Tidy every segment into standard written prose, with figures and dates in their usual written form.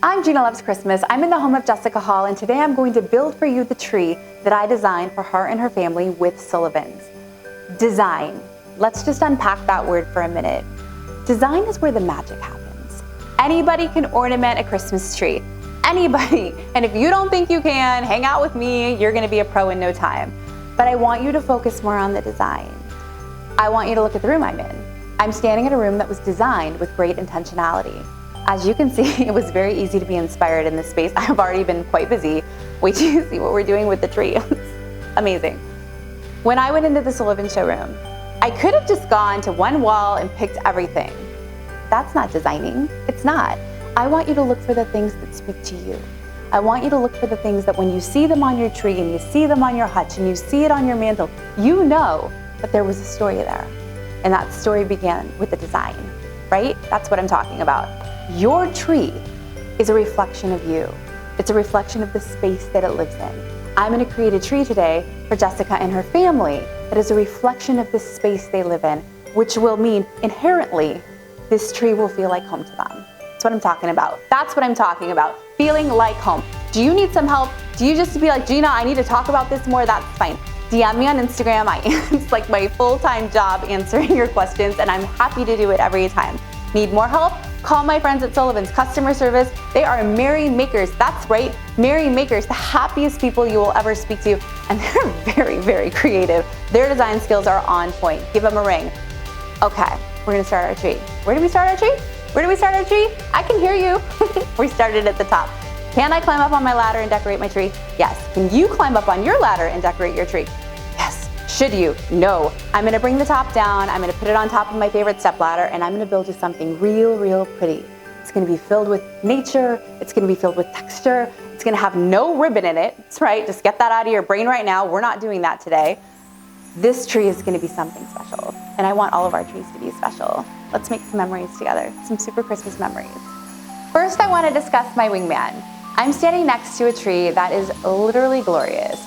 I'm Gina Loves Christmas. I'm in the home of Jessica Hall, and today I'm going to build for you the tree that I designed for her and her family with Sullivan's. Design. Let's just unpack that word for a minute. Design is where the magic happens. Anybody can ornament a Christmas tree. Anybody. And if you don't think you can, hang out with me, you're gonna be a pro in no time. But I want you to focus more on the design. I want you to look at the room I'm in. I'm standing in a room that was designed with great intentionality. As you can see, it was very easy to be inspired in this space. I've already been quite busy. Wait till you see what we're doing with the tree. Amazing. When I went into the Sullivan showroom, I could have just gone to one wall and picked everything. That's not designing. It's not. I want you to look for the things that speak to you. I want you to look for the things that when you see them on your tree and you see them on your hutch and you see it on your mantle, you know that there was a story there. And that story began with the design, right? That's what I'm talking about. Your tree is a reflection of you. It's a reflection of the space that it lives in. I'm going to create a tree today for Jessica and her family that is a reflection of the space they live in, which will mean inherently this tree will feel like home to them. That's what I'm talking about. That's what I'm talking about. Feeling like home. Do you need some help? Do you just be like, Gina, I need to talk about this more? That's fine. DM me on Instagram. It's like my full-time job answering your questions, and I'm happy to do it every time. Need more help? Call my friends at Sullivan's customer service. They are merry makers. That's right, merry makers, the happiest people you will ever speak to. And they're very, very creative. Their design skills are on point. Give them a ring. Okay, we're gonna start our tree. Where do we start our tree? Where do we start our tree? I can hear you. We started at the top. Can I climb up on my ladder and decorate my tree? Yes. Can you climb up on your ladder and decorate your tree? Yes. Should you? No. I'm gonna bring the top down, I'm gonna put it on top of my favorite step ladder, and I'm gonna build you something real, real pretty. It's gonna be filled with nature, it's gonna be filled with texture, it's gonna have no ribbon in it. That's right, just get that out of your brain right now. We're not doing that today. This tree is gonna be something special, and I want all of our trees to be special. Let's make some memories together, some super Christmas memories. First, I wanna discuss my wingman. I'm standing next to a tree that is literally glorious.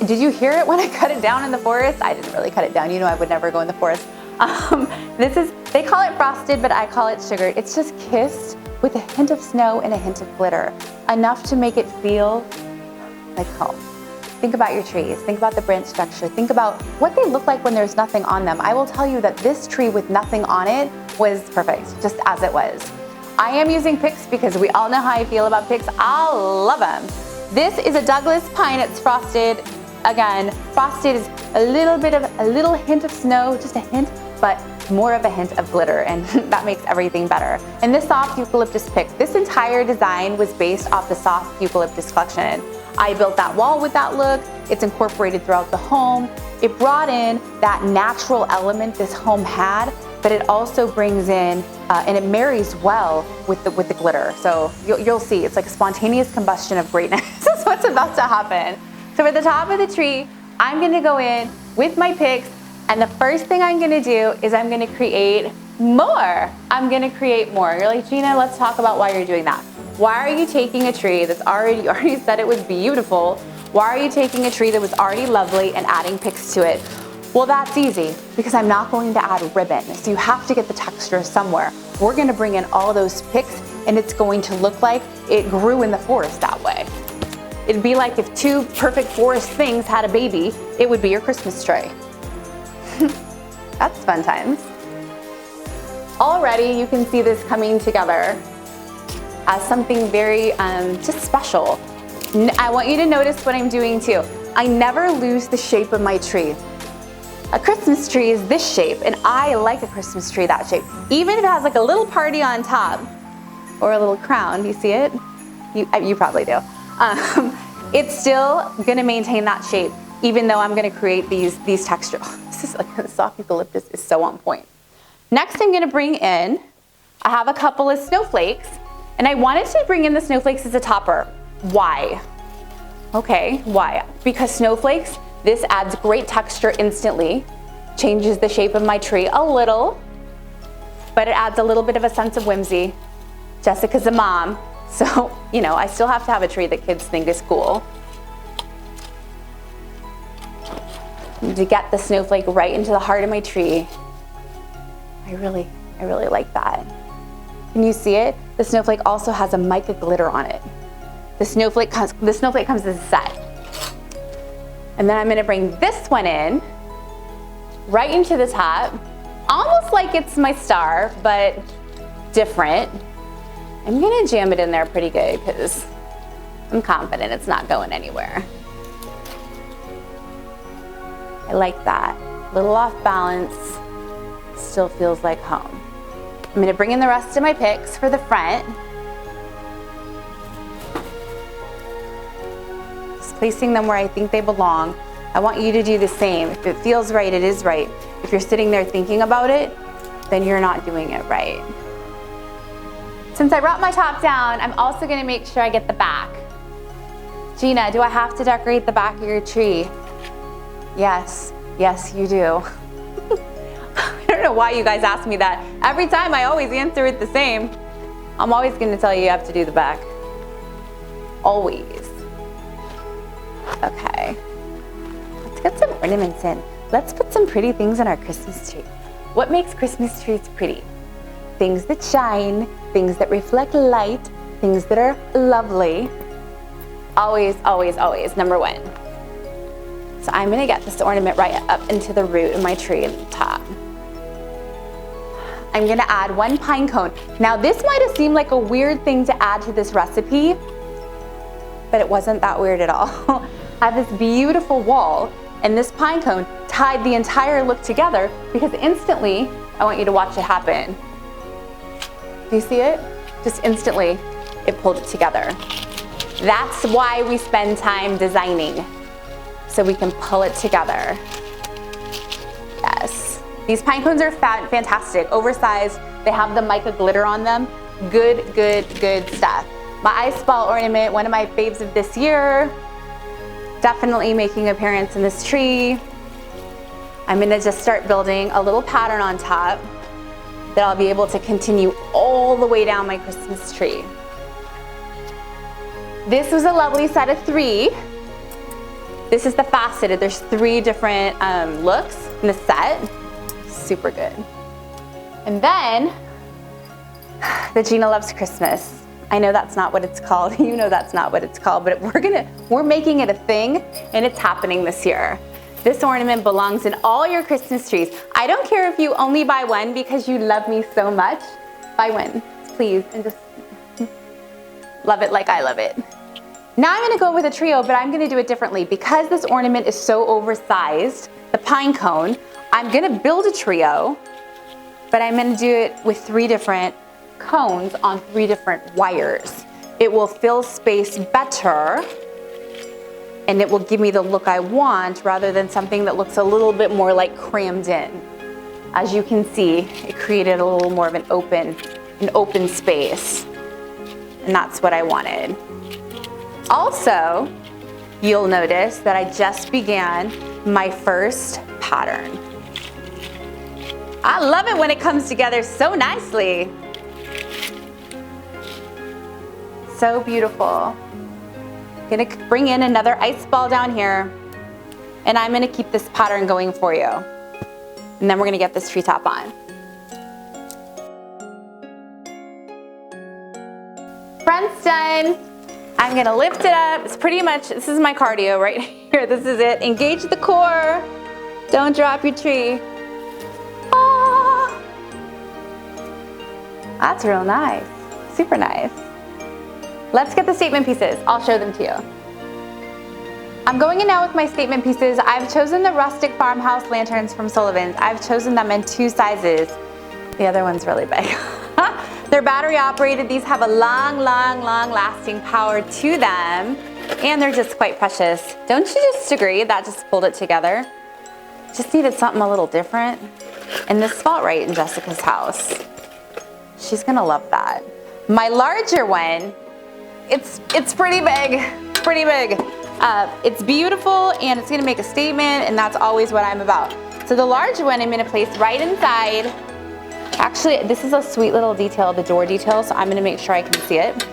Did you hear it when I cut it down in the forest? I didn't really cut it down. You know I would never go in the forest. They call it frosted, but I call it sugared. It's just kissed with a hint of snow and a hint of glitter, enough to make it feel like home. Think about your trees. Think about the branch structure. Think about what they look like when there's nothing on them. I will tell you that this tree with nothing on it was perfect, just as it was. I am using picks because we all know how I feel about picks. I love them. This is a Douglas pine. It's frosted. Again, frosted is a little hint of snow, just a hint, but more of a hint of glitter, and that makes everything better. And this soft eucalyptus pick, this entire design was based off the soft eucalyptus collection. I built that wall with that look. It's incorporated throughout the home. It brought in that natural element this home had, but it also brings in, and it marries well with the glitter. So you'll see, it's like a spontaneous combustion of greatness. This is what's about to happen. So at the top of the tree, I'm gonna go in with my picks, and the first thing I'm gonna do is I'm gonna create more. I'm gonna create more. You're like, Gina, let's talk about why you're doing that. Why are you taking a tree that's you already said it was beautiful, why are you taking a tree that was already lovely and adding picks to it? Well, that's easy, because I'm not going to add ribbon, so you have to get the texture somewhere. We're gonna bring in all those picks, and it's going to look like it grew in the forest that way. It'd be like if two perfect forest things had a baby, it would be your Christmas tree. That's fun times. Already you can see this coming together as something very just special. I want you to notice what I'm doing too. I never lose the shape of my tree. A Christmas tree is this shape, and I like a Christmas tree that shape. Even if it has like a little party on top or a little crown, you see it? You probably do. It's still gonna maintain that shape, even though I'm gonna create these textures. Oh, this is like the soft eucalyptus is so on point. Next, I'm gonna bring in, I have a couple of snowflakes, and I wanted to bring in the snowflakes as a topper. Why? Okay, why? Because snowflakes, this adds great texture instantly, changes the shape of my tree a little, but it adds a little bit of a sense of whimsy. Jessica's a mom, so, you know, I still have to have a tree that kids think is cool. To get the snowflake right into the heart of my tree, I really like that. Can you see it? The snowflake also has a mica glitter on it. The snowflake comes as a set. And then I'm gonna bring this one in, right into the top, almost like it's my star, but different. I'm gonna jam it in there pretty good because I'm confident it's not going anywhere. I like that. A little off balance, still feels like home. I'm gonna bring in the rest of my picks for the front. Just placing them where I think they belong. I want you to do the same. If it feels right, it is right. If you're sitting there thinking about it, then you're not doing it right. Since I brought my top down, I'm also gonna make sure I get the back. Gina, do I have to decorate the back of your tree? Yes, yes you do. I don't know why you guys ask me that. Every time I always answer it the same. I'm always gonna tell you have to do the back. Always. Okay, let's get some ornaments in. Let's put some pretty things on our Christmas tree. What makes Christmas trees pretty? Things that shine, things that reflect light, things that are lovely. Always, always, always, number one. So I'm gonna get this ornament right up into the root of my tree at the top. I'm gonna add one pine cone. Now this might have seemed like a weird thing to add to this recipe, but it wasn't that weird at all. I have this beautiful wall, and this pine cone tied the entire look together because instantly, I want you to watch it happen. Do you see it? Just instantly, it pulled it together. That's why we spend time designing, so we can pull it together. Yes. These pine cones are fantastic, oversized. They have the mica glitter on them. Good, good, good stuff. My ice ball ornament, one of my faves of this year. Definitely making an appearance in this tree. I'm gonna just start building a little pattern on top that I'll be able to continue all the way down my Christmas tree. This was a lovely set of 3. This is the faceted. There's 3 different looks in the set. Super good. And then, the Gina Loves Christmas. I know that's not what it's called. You know that's not what it's called, but we're making it a thing, and it's happening this year. This ornament belongs in all your Christmas trees. I don't care if you only buy one because you love me so much. Buy one, please, and just love it like I love it. Now I'm gonna go with a trio, but I'm gonna do it differently. Because this ornament is so oversized, the pine cone, I'm gonna build a trio, but I'm gonna do it with 3 different cones on 3 different wires. It will fill space better, and it will give me the look I want rather than something that looks a little bit more like crammed in. As you can see, it created a little more of an open space, and that's what I wanted. Also, you'll notice that I just began my first pattern. I love it when it comes together so nicely. So beautiful. Gonna bring in another ice ball down here, and I'm gonna keep this pattern going for you. And then we're gonna get this treetop on. Front's done. I'm gonna lift it up. It's pretty much, this is my cardio right here. This is it. Engage the core. Don't drop your tree. Ah. That's real nice. Super nice. Let's get the statement pieces. I'll show them to you. I'm going in now with my statement pieces. I've chosen the Rustic farmhouse lanterns from Sullivan's. I've chosen them in 2 sizes. The other one's really big. They're battery operated. These have a long, long, long lasting power to them. And they're just quite precious. Don't you just agree? That just pulled it together. Just needed something a little different. And this felt right in Jessica's house. She's gonna love that. My larger one, it's pretty big, pretty big. It's beautiful and it's gonna make a statement, and that's always what I'm about. So the larger one I'm gonna place right inside. Actually, this is a sweet little detail, the door detail, so I'm gonna make sure I can see it.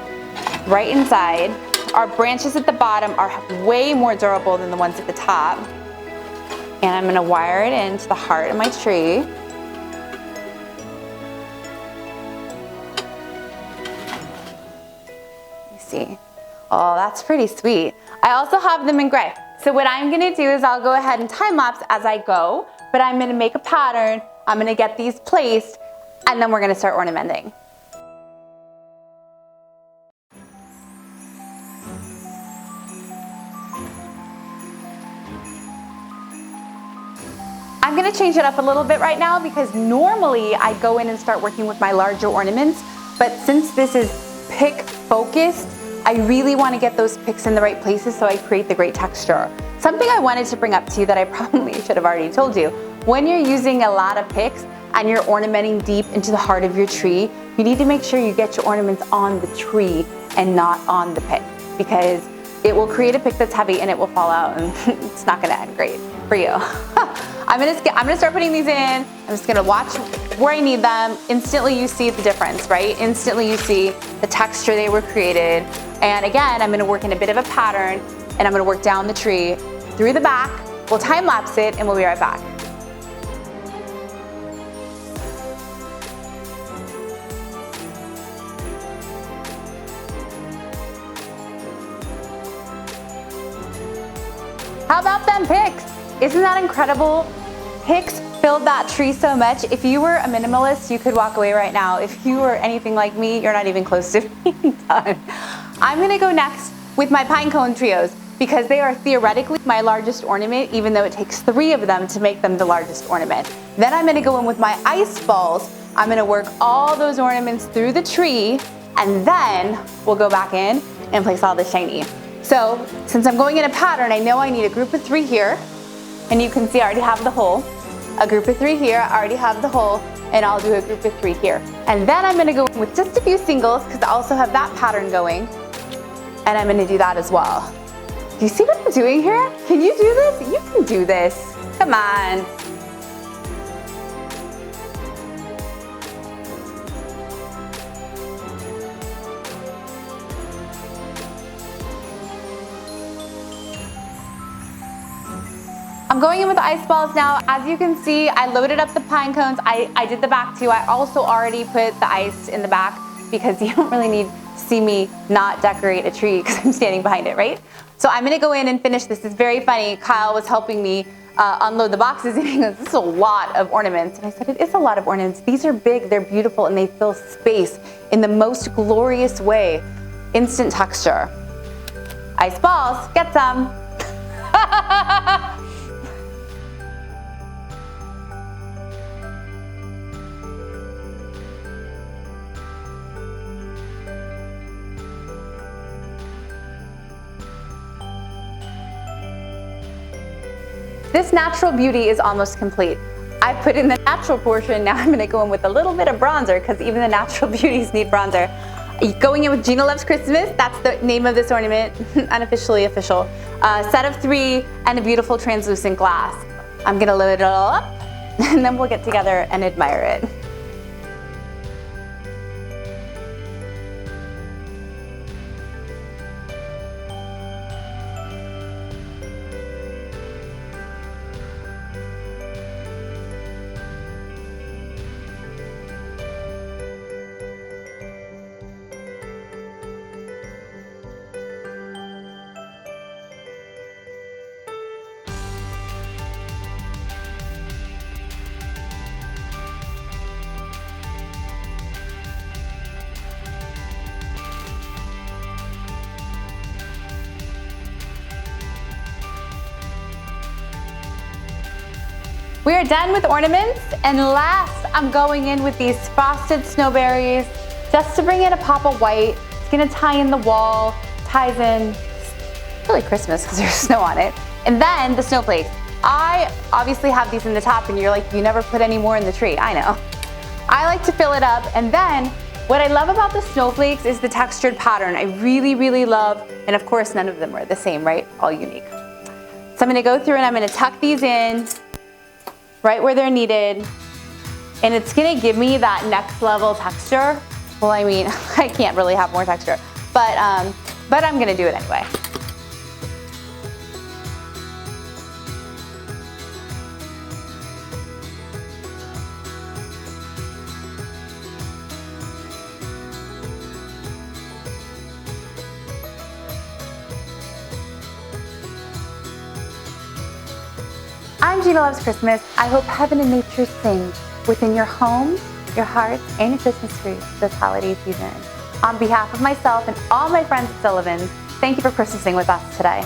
Right inside. Our branches at the bottom are way more durable than the ones at the top. And I'm gonna wire it into the heart of my tree. see. Oh, that's pretty sweet. I also have them in gray. So what I'm gonna do is I'll go ahead and time lapse as I go, but I'm gonna make a pattern, I'm gonna get these placed, and then we're gonna start ornamenting. I'm gonna change it up a little bit right now because normally I go in and start working with my larger ornaments, but since this is pick focused, I really wanna get those picks in the right places so I create the great texture. Something I wanted to bring up to you that I probably should have already told you, when you're using a lot of picks and you're ornamenting deep into the heart of your tree, you need to make sure you get your ornaments on the tree and not on the pick, because it will create a pick that's heavy and it will fall out and it's not gonna end great for you. I'm gonna start putting these in. I'm just gonna watch where I need them. Instantly you see the difference, right? Instantly you see the texture they were created. And again, I'm gonna work in a bit of a pattern and I'm gonna work down the tree through the back. We'll time lapse it and we'll be right back. How about them picks? Isn't that incredible? Picks filled that tree so much. If you were a minimalist, you could walk away right now. If you were anything like me, you're not even close to being done. I'm gonna go next with my pine cone trios because they are theoretically my largest ornament, even though it takes 3 of them to make them the largest ornament. Then I'm gonna go in with my ice balls. I'm gonna work all those ornaments through the tree, and then we'll go back in and place all the shiny. So since I'm going in a pattern, I know I need a group of 3 here, and you can see I already have the hole. A group of 3 here, I already have the hole, and I'll do a group of 3 here. And then I'm gonna go with just a few singles because I also have that pattern going, and I'm gonna do that as well. Do you see what I'm doing here? Can you do this? You can do this. Come on. I'm going in with the ice balls now. As you can see, I loaded up the pine cones. I did the back too. I also already put the ice in the back because you don't really need to see me not decorate a tree because I'm standing behind it, right? So I'm gonna go in and finish this. It's very funny. Kyle was helping me unload the boxes and he goes, this is a lot of ornaments. And I said, it is a lot of ornaments. These are big, they're beautiful, and they fill space in the most glorious way. Instant texture. Ice balls, get some. This natural beauty is almost complete. I put in the natural portion, now I'm gonna go in with a little bit of bronzer because even the natural beauties need bronzer. Going in with Gina Loves Christmas, that's the name of this ornament, unofficially official. Set of 3 and a beautiful translucent glass. I'm gonna load it all up and then we'll get together and admire it. We are done with ornaments, and last I'm going in with these frosted snowberries just to bring in a pop of white. It's gonna tie in the wall, ties in, it's really Christmas because there's snow on it. And then the snowflakes. I obviously have these in the top and you're like, you never put any more in the tree. I know. I like to fill it up, and then what I love about the snowflakes is the textured pattern. I really, really love, and of course none of them are the same, right? All unique. So I'm gonna go through and I'm gonna tuck these in right where they're needed, and it's gonna give me that next level texture. Well, I mean, I can't really have more texture, but I'm gonna do it anyway. I'm Gina Loves Christmas. I hope heaven and nature sing within your home, your hearts, and your Christmas tree this holiday season. On behalf of myself and all my friends at Sullivan's, thank you for Christmasing with us today.